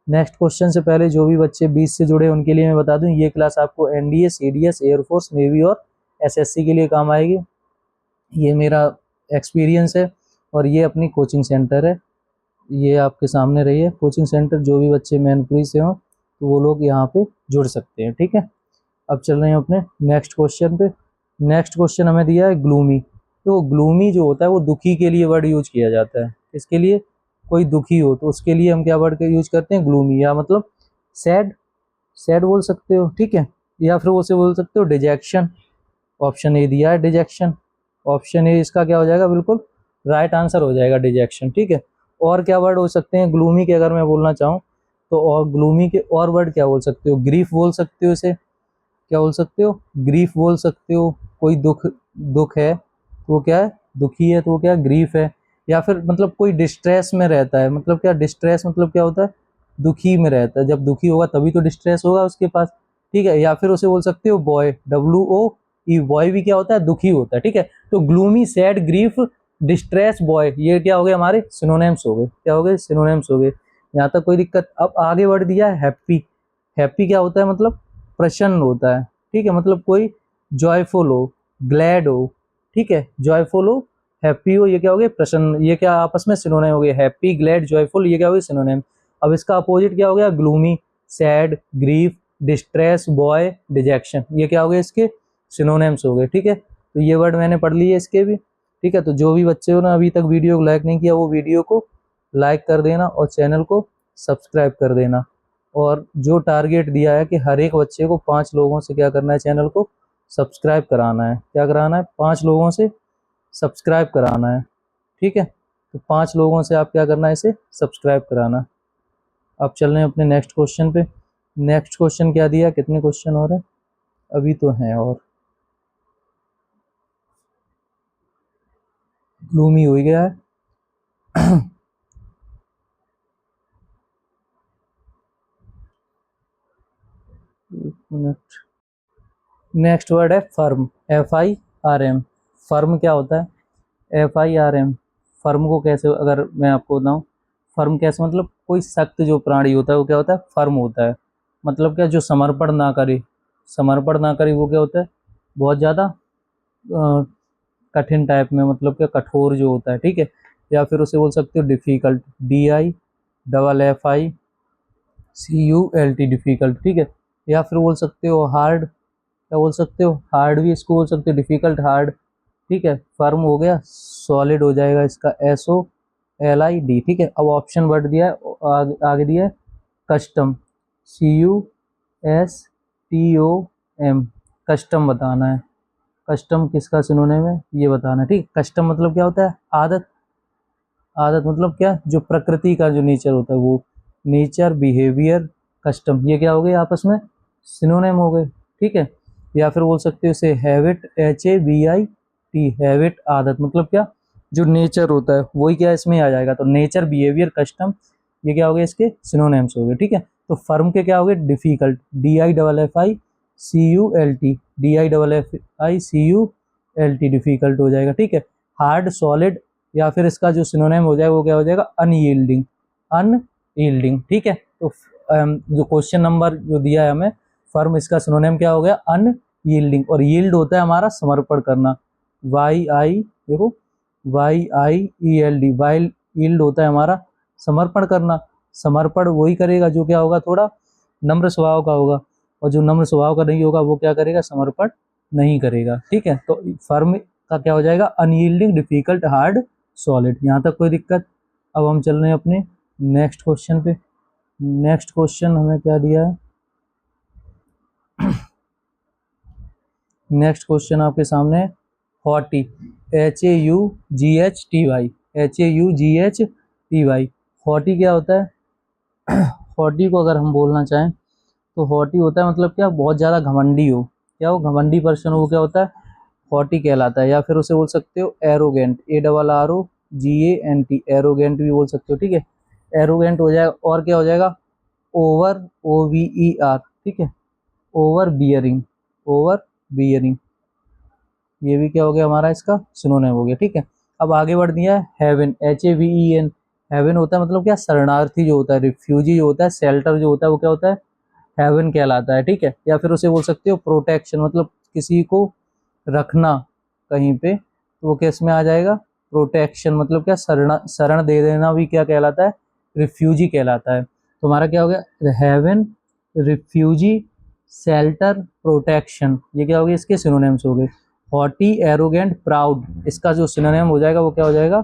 नेक्स्ट क्वेश्चन से पहले जो भी बच्चे 20 से जुड़े उनके लिए मैं बता दूं, ये क्लास आपको NDA, CDS, एयरफोर्स, नेवी और SSC के लिए काम आएगी। ये मेरा एक्सपीरियंस है और ये अपनी कोचिंग सेंटर है। ये आपके सामने रही है कोचिंग सेंटर। जो भी बच्चे मैनपुरी से हों तो वो लोग यहाँ पे जुड़ सकते हैं, ठीक है। अब चल रहे हैं अपने नेक्स्ट क्वेश्चन पे। नेक्स्ट क्वेश्चन हमें दिया है ग्लूमी। तो ग्लूमी जो होता है वो दुखी के लिए वर्ड यूज किया जाता है। इसके लिए, कोई दुखी हो तो उसके लिए हम क्या वर्ड का यूज करते हैं, ग्लूमी, या मतलब सैड, सैड बोल सकते हो, ठीक है। या फिर उसे बोल सकते हो डिजेक्शन। ऑप्शन ए दिया है डिजेक्शन। ऑप्शन ए इसका क्या हो जाएगा, बिल्कुल राइट आंसर हो जाएगा डिजेक्शन, ठीक है। और क्या वर्ड हो सकते हैं ग्लूमी के, अगर मैं बोलना चाहूँ तो, और ग्लूमी के और वर्ड क्या बोल सकते हो, ग्रीफ बोल सकते हो इसे, क्या बोल सकते हो, ग्रीफ बोल सकते हो। कोई दुख, दुख है तो वो क्या है, दुखी है तो वो क्या है, ग्रीफ है। या फिर मतलब कोई डिस्ट्रेस में रहता है, मतलब क्या, डिस्ट्रेस मतलब क्या होता है, दुखी में रहता है। जब दुखी होगा तभी तो डिस्ट्रेस होगा उसके पास, ठीक है। या फिर उसे बोल सकते हो बॉय, WOE, बॉय भी क्या होता है, दुखी होता है, ठीक है। तो gloomy, sad, grief, distress, boy, ये क्या हो गए हमारे सिनोनिम्स हो गए, क्या हो गए, सिनोनिम्स हो गए। यहाँ तक कोई दिक्कत। अब आगे वर्ड दिया है हैप्पी। हैप्पी क्या होता है, मतलब प्रसन्न होता है, ठीक है। मतलब कोई जॉयफुल हो, ग्लैड हो, ठीक है। जॉयफुल हो, हैप्पी हो, ये क्या हो गया, प्रसन्न। ये क्या आपस में सिनोनिम हो गए, हैप्पी, ग्लैड, जॉयफुल, ये क्या हो गया, सिनोनिम। अब इसका अपोजिट क्या हो गया, gloomy, sad, grief, distress, boy, detection, ये क्या हो गए, इसके सिनोनिम्स हो गए, ठीक है। तो ये वर्ड मैंने पढ़ लिए इसके भी, ठीक है। तो जो भी बच्चे हो ना अभी तक वीडियो को लाइक नहीं किया, वो वीडियो को लाइक कर देना और चैनल को सब्सक्राइब कर देना। और जो टारगेट दिया है कि हर एक बच्चे को 5 लोगों से क्या करना है, चैनल को सब्सक्राइब कराना है। क्या कराना है, 5 लोगों से सब्सक्राइब कराना है, ठीक है। तो 5 लोगों से आप क्या करना है, इसे सब्सक्राइब कराना। अब चल रहे हैं अपने नेक्स्ट क्वेश्चन पे। नेक्स्ट क्वेश्चन क्या दिया, कितने क्वेश्चन और हैं, अभी तो हैं और, ग्लूमी हो ही गया है। एक मिनट। नेक्स्ट वर्ड है फर्म, FIRM। फर्म क्या होता है, FIRM। फर्म को कैसे, अगर मैं आपको बताऊं, फर्म कैसे, मतलब कोई सख्त जो प्राणी होता है वो क्या होता है, फर्म होता है। मतलब क्या, जो समर्पण ना करे, समर्पण ना करे वो क्या होता है, बहुत ज़्यादा कठिन टाइप में, मतलब क्या, कठोर जो होता है, ठीक है। या फिर उसे बोल सकते हो डिफिकल्ट, DIFFICULT, डिफिकल्ट, ठीक है। या फिर बोल सकते हो हार्ड, क्या बोल सकते हो, हार्ड भी इसको बोल सकते हो, डिफिकल्ट, हार्ड, ठीक है। फर्म हो गया, सॉलिड हो जाएगा इसका, SOLID, ठीक है। अब ऑप्शन वर्ड दिया है, आगे दिया है कस्टम, CUSTOM, एम, कस्टम बताना है। कस्टम किसका सिनोनिम है ये बताना है, ठीक। कस्टम मतलब क्या होता है, आदत। आदत मतलब क्या, जो प्रकृति का जो नेचर होता है वो, नेचर, बिहेवियर, कस्टम, ये क्या हो गए आपस में सिनोनिम हो गए, ठीक है। या फिर बोल सकते हो इसे हैबिट, HABIT, हैबिट, आदत मतलब क्या, जो नेचर होता है वही क्या इसमें आ जाएगा। तो नेचर, बिहेवियर, कस्टम, ये क्या हो गए इसके सिनोनिम्स हो गए, ठीक है। तो फर्म के क्या हो गए, डिफिकल्ट, DIFFICULT, DIFFICULT, डिफिकल्ट हो जाएगा, ठीक है। हार्ड, सॉलिड, या फिर इसका जो सिनोनिम हो जाएगा वो क्या हो जाएगा, अनयील्डिंग, अनयील्डिंग, ठीक है। तो जो क्वेश्चन नंबर जो दिया है हमें, फर्म, इसका सिनोनिम क्या हो गया, अनयील्डिंग। और यील्ड होता है हमारा समर्पण करना, YI, देखो YIELD, वाइल, यील्ड होता है हमारा समर्पण करना। समर्पण वही करेगा जो क्या होगा, थोड़ा नम्र स्वभाव का होगा, और जो नम्र स्वभाव का नहीं होगा वो क्या करेगा, समर्पण नहीं करेगा, ठीक है। तो फर्म का क्या हो जाएगा, अनयील्डिंग, डिफिकल्ट, हार्ड, सॉलिड। यहाँ तक कोई दिक्कत। अब हम चल रहे हैं अपने नेक्स्ट क्वेश्चन पे। नेक्स्ट क्वेश्चन हमें क्या दिया है, नेक्स्ट क्वेश्चन आपके सामने हॉटी, HAUGHTY, HAUGHTY, हॉटी क्या होता है। हॉटी को अगर हम बोलना चाहें तो हॉटी होता है मतलब क्या, बहुत ज़्यादा घमंडी हो, क्या हो, घमंडी पर्सन हो, क्या होता है, हॉटी कहलाता है। या फिर उसे बोल सकते हो एरोगेंट, ARROGANT, एरोगेंट भी बोल सकते हो, ठीक है। एरोगेंट हो जाएगा, और क्या हो जाएगा, ओवर, OVER, ठीक है, ओवर बियरिंग, ओवर बियरिंग, ये भी क्या हो गया हमारा इसका सिनोनिम हो गया, ठीक है। अब आगे बढ़ दिया है हेवन, HAVEN, हेवन होता है मतलब क्या, शरणार्थी जो होता है, रिफ्यूजी जो होता है, शेल्टर जो होता है वो क्या होता है, हेवन कहलाता है, ठीक है। या फिर उसे बोल सकते हो प्रोटेक्शन, मतलब किसी को रखना कहीं पे, तो वो किस में आ जाएगा, प्रोटेक्शन, मतलब क्या, शरण दे देना भी क्या कहलाता है, रिफ्यूजी कहलाता है। तो हमारा क्या हो गया, हेवन, रिफ्यूजी, शेल्टर, प्रोटेक्शन, ये क्या हो गया, इसके सिनोनिम्स हो गए। हॉटी, एरोगेंट, प्राउड, इसका जो सिनोनिम हो जाएगा वो क्या हो जाएगा,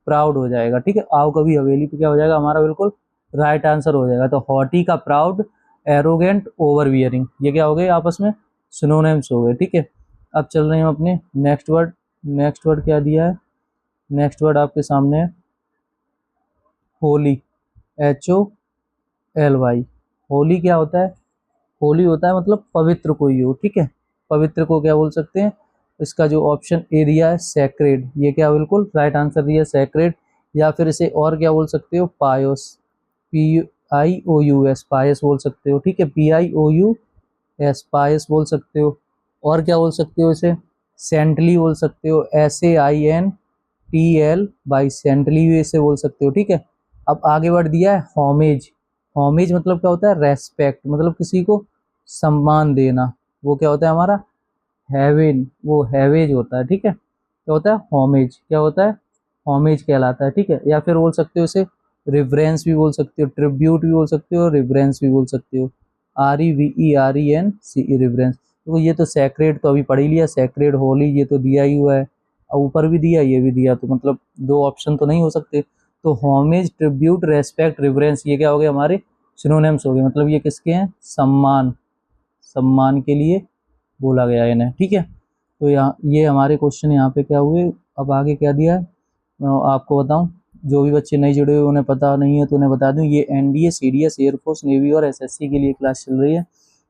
प्राउड हो जाएगा, ठीक है। आओ कभी हवेली पे क्या हो जाएगा हमारा बिल्कुल राइट आंसर हो जाएगा। तो हॉटी का प्राउड, एरोगेंट, ओवरवियरिंग, ये क्या हो गए आपस में सिनोनिम्स हो गए, ठीक है। अब चल रहे हैं हम अपने नेक्स्ट वर्ड। नेक्स्ट वर्ड क्या दिया है, नेक्स्ट वर्ड आपके सामने है होली, HOLY। होली क्या होता है, होली होता है मतलब पवित्र कोई हो, ठीक है। पवित्र को क्या बोल सकते हैं, इसका जो ऑप्शन ए दिया है सैक्रेड, ये क्या बिल्कुल राइट आंसर दिया है सैक्रेड। या फिर इसे और क्या बोल सकते हो, पायोस, PIOUS, पायस बोल सकते हो, ठीक है। PIOUS, पायस बोल सकते हो। और क्या बोल सकते हो इसे, सेंटली बोल सकते हो, SAINTL, बाई सेंटली भी इसे बोल सकते हो, ठीक है। अब आगे बढ़ दिया है होमेज। होमेज मतलब क्या होता है, रेस्पेक्ट, मतलब किसी को सम्मान देना, वो क्या होता है हमारा, हैवेन, वो हैवेज होता है, ठीक है। क्या होता है, होमेज, क्या होता है, होमेज कहलाता है, ठीक है। या फिर बोल सकते हो इसे रिवरेंस भी बोल सकते हो, ट्रिब्यूट भी बोल सकते हो, रिवरेंस भी बोल सकते हो, REVERENCE, रिवरेंस। तो ये तो सैक्रेड तो अभी पढ़ ही लिया, सैक्रेड, होली, ये तो दिया ही हुआ है, और ऊपर भी दिया, ये भी दिया, तो मतलब दो ऑप्शन तो नहीं हो सकते। तो होमेज, ट्रिब्यूट, रेस्पेक्ट, रिवरेंस, ये क्या हो गए हमारे सिनोनिम्स हो गए, मतलब ये किसके हैं, सम्मान, सम्मान के लिए बोला गया है इन्हें, ठीक है। तो यहाँ ये हमारे क्वेश्चन यहाँ पे क्या हुए। अब आगे क्या दिया है आपको बताऊं, जो भी बच्चे नहीं जुड़े हुए उन्हें पता नहीं है तो उन्हें बता दूं, ये NDA, CDS, एयरफोर्स, नेवी और SSC के लिए क्लास चल रही है,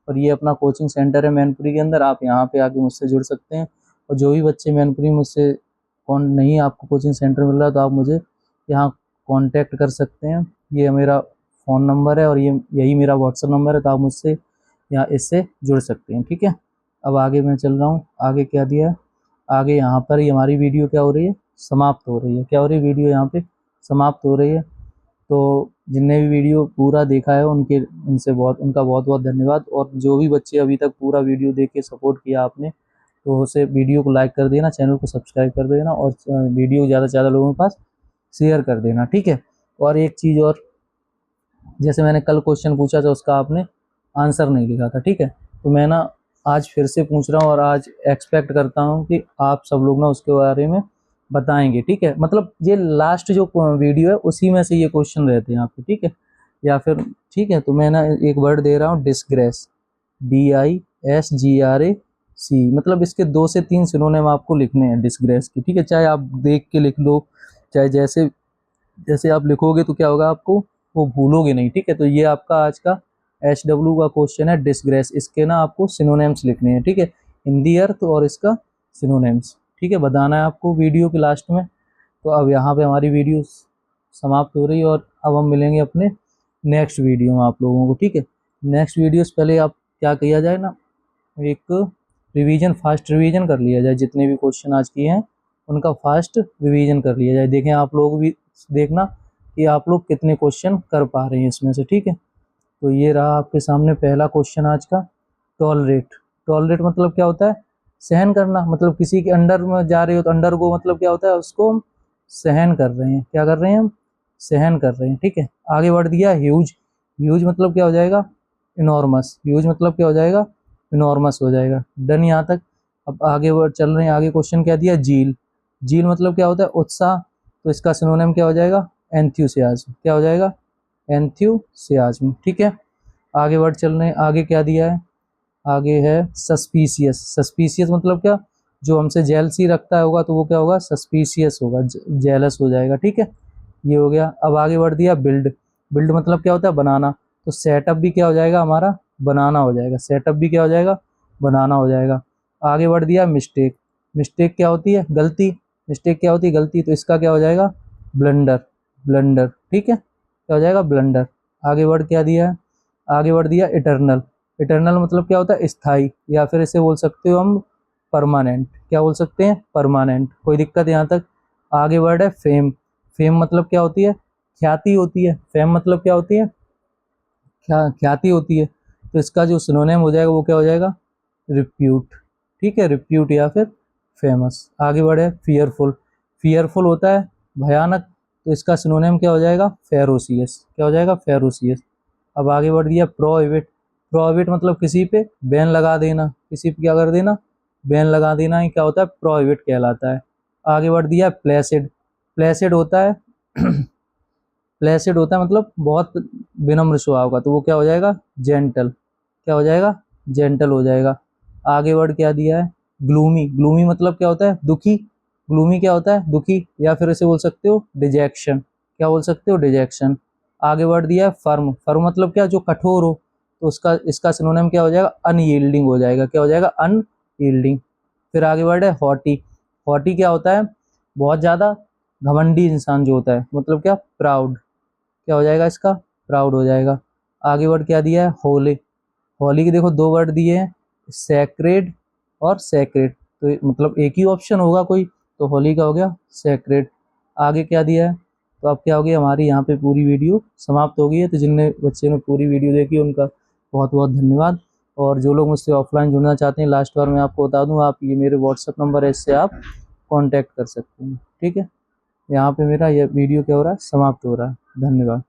और ये अपना कोचिंग सेंटर है मैनपुरी के अंदर। आप यहाँ पे आके मुझसे जुड़ सकते हैं, और जो भी बच्चे मैनपुरी मुझसे कौन नहीं आपको कोचिंग सेंटर मिल रहा तो आप मुझे यहाँ कॉन्टैक्ट कर सकते हैं। ये मेरा फ़ोन नंबर है और ये यही मेरा व्हाट्सअप नंबर है, तो आप मुझसे यहाँ इससे जुड़ सकते हैं, ठीक है। अब आगे मैं चल रहा हूँ, आगे क्या दिया है, आगे यहाँ पर ही हमारी वीडियो क्या हो रही है, समाप्त हो रही है। क्या हो रही है, वीडियो यहाँ पे समाप्त हो रही है। तो जिनने भी वीडियो पूरा देखा है उनके उनका बहुत बहुत धन्यवाद। और जो भी बच्चे अभी तक पूरा वीडियो देख के सपोर्ट किया आपने, तो उसे वीडियो को लाइक कर देना, चैनल को सब्सक्राइब कर देना, और वीडियो ज़्यादा से ज़्यादा लोगों के पास शेयर कर देना, ठीक है। और एक चीज़ और, जैसे मैंने कल क्वेश्चन पूछा था उसका आपने आंसर नहीं लिखा था, ठीक है। तो मैं ना आज फिर से पूछ रहा हूँ, और आज एक्सपेक्ट करता हूँ कि आप सब लोग ना उसके बारे में बताएंगे, ठीक है। मतलब ये लास्ट जो वीडियो है उसी में से ये क्वेश्चन रहते हैं आपके, ठीक है। या फिर ठीक है, तो मैं ना एक वर्ड दे रहा हूँ, डिसग्रेस, SGRAC, मतलब इसके 2 से 3 सिनोनिम आपको लिखने हैं डिसग्रेस की, ठीक है। चाहे आप देख के लिख लो, चाहे जैसे जैसे आप लिखोगे तो क्या होगा, आपको वो भूलोगे नहीं, ठीक है। तो ये आपका आज का HW का क्वेश्चन है, डिसग्रेस। इसके ना आपको सिनोनिम्स लिखने हैं, ठीक है, इन दी अर्थ और इसका सिनोनिम्स, ठीक है, बताना है आपको वीडियो के लास्ट में। तो अब यहाँ पे हमारी वीडियो समाप्त हो रही है और अब हम मिलेंगे अपने नेक्स्ट वीडियो में आप लोगों को, ठीक है। नेक्स्ट वीडियो से पहले आप क्या किया जाए ना, एक रिवीजन, फास्ट रिवीजन कर लिया जाए, जितने भी क्वेश्चन आज किए हैं उनका फास्ट रिवीजन कर लिया जाए। देखें आप लोग भी, देखना कि आप लोग कितने क्वेश्चन कर पा रहे हैं इसमें से, ठीक है। तो ये रहा आपके सामने पहला क्वेश्चन आज का, टॉलरेट। टॉलरेट मतलब क्या होता है, सहन करना, मतलब किसी के अंडर में जा रहे हो तो अंडर को मतलब क्या होता है, उसको हम सहन कर रहे हैं, क्या कर रहे हैं हम, सहन कर रहे हैं, ठीक है। आगे बढ़ दिया ह्यूज। ह्यूज मतलब क्या हो जाएगा, इनॉर्मस। ह्यूज मतलब क्या हो जाएगा, इनॉर्मस हो जाएगा। डन यहाँ तक। अब आगे बढ़ चल रहे हैं, आगे क्वेश्चन क्या दिया, जील। जील मतलब क्या होता है, उत्साह, तो इसका सिनोनिम क्या हो जाएगा, एंथ्यूसियाज्म। क्या हो जाएगा, एंथ्यूसियाज्म, ठीक है। आगे बढ़ चल रहे हैं, आगे क्या दिया है, आगे है सस्पिशियस। सस्पिशियस मतलब क्या, जो हमसे जेलसी रखता होगा तो वो क्या होगा, सस्पिशियस होगा, जेलस हो जाएगा, ठीक है। ये हो गया। अब आगे बढ़ दिया बिल्ड। बिल्ड मतलब क्या होता है, बनाना, तो सेटअप भी क्या हो जाएगा हमारा, बनाना हो जाएगा। सेटअप भी क्या हो जाएगा, बनाना हो जाएगा। आगे बढ़ दिया मिस्टेक। मिस्टेक क्या होती है, गलती। मिस्टेक क्या होती है, गलती, तो इसका क्या हो जाएगा, ब्लंडर। ब्लंडर, ठीक है, क्या हो जाएगा, ब्लंडर। आगे बढ़ क्या दिया है, आगे बढ़ दिया इटरनल। इटरनल मतलब क्या होता है, स्थाई, या फिर इसे बोल सकते हो हम परमानेंट। क्या बोल सकते हैं, परमानेंट। कोई दिक्कत यहाँ तक। आगे वर्ड है फेम। फेम मतलब क्या होती है, ख्याति होती है। फेम मतलब क्या होती है, ख्याति होती है। तो इसका जो सिनोनिम हो जाएगा वो क्या हो जाएगा, रिप्यूट, ठीक है, रिप्यूट या फिर फेमस। आगे बढ़े फियरफुल। फियरफुल होता है भयानक, तो इसका सिनोनिम क्या हो जाएगा, फेरोसियस। क्या हो जाएगा, फेरोसियस। अब आगे बढ़ दिया प्रोहिबिट। प्रोहिबिट मतलब किसी पे बैन लगा देना, किसी पे क्या कर देना, बैन लगा देना ही क्या होता है, प्रोहिबिट कहलाता है। आगे बढ़ दिया प्लेसिड। प्लेसिड होता है प्लेसिड होता है मतलब बहुत विनम्र स्वभाव का, तो वो क्या हो जाएगा, जेंटल। क्या हो जाएगा, जेंटल हो जाएगा। आगे बढ़ क्या दिया है, ग्लूमी। ग्लूमी मतलब क्या होता है, दुखी। ग्लूमी क्या होता है, दुखी, या फिर इसे बोल सकते हो डिजेक्शन। क्या बोल सकते हो, डिजेक्शन। आगे बढ़ दिया है फर्म। फर्म मतलब क्या, जो कठोर हो, तो उसका इसका सिनोनिम क्या हो जाएगा, अनयील्डिंग हो जाएगा। क्या हो जाएगा, अनयील्डिंग। फिर आगे बढ़े हॉटी। हॉटी क्या होता है, बहुत ज़्यादा घमंडी इंसान जो होता है, मतलब क्या, प्राउड। क्या हो जाएगा इसका, प्राउड हो जाएगा। आगे वर्ड क्या दिया है, होली। होली के देखो 2 वर्ड दिए हैं, सैक्रेड और सैक्रेड, तो मतलब एक ही ऑप्शन होगा कोई, तो होली का हो गया सैक्रेड। आगे क्या दिया है, तो अब क्या हो गया, हमारी यहाँ पे पूरी वीडियो समाप्त हो गई है। तो जिनने बच्चे ने पूरी वीडियो देखी उनका बहुत बहुत धन्यवाद। और जो लोग मुझसे ऑफलाइन जुड़ना चाहते हैं, लास्ट बार मैं आपको बता दूँ, आप ये मेरे व्हाट्सअप नंबर है, इससे आप कॉन्टैक्ट कर सकते हैं, ठीक है। यहाँ पे मेरा यह वीडियो क्या हो रहा है, समाप्त हो रहा है। धन्यवाद।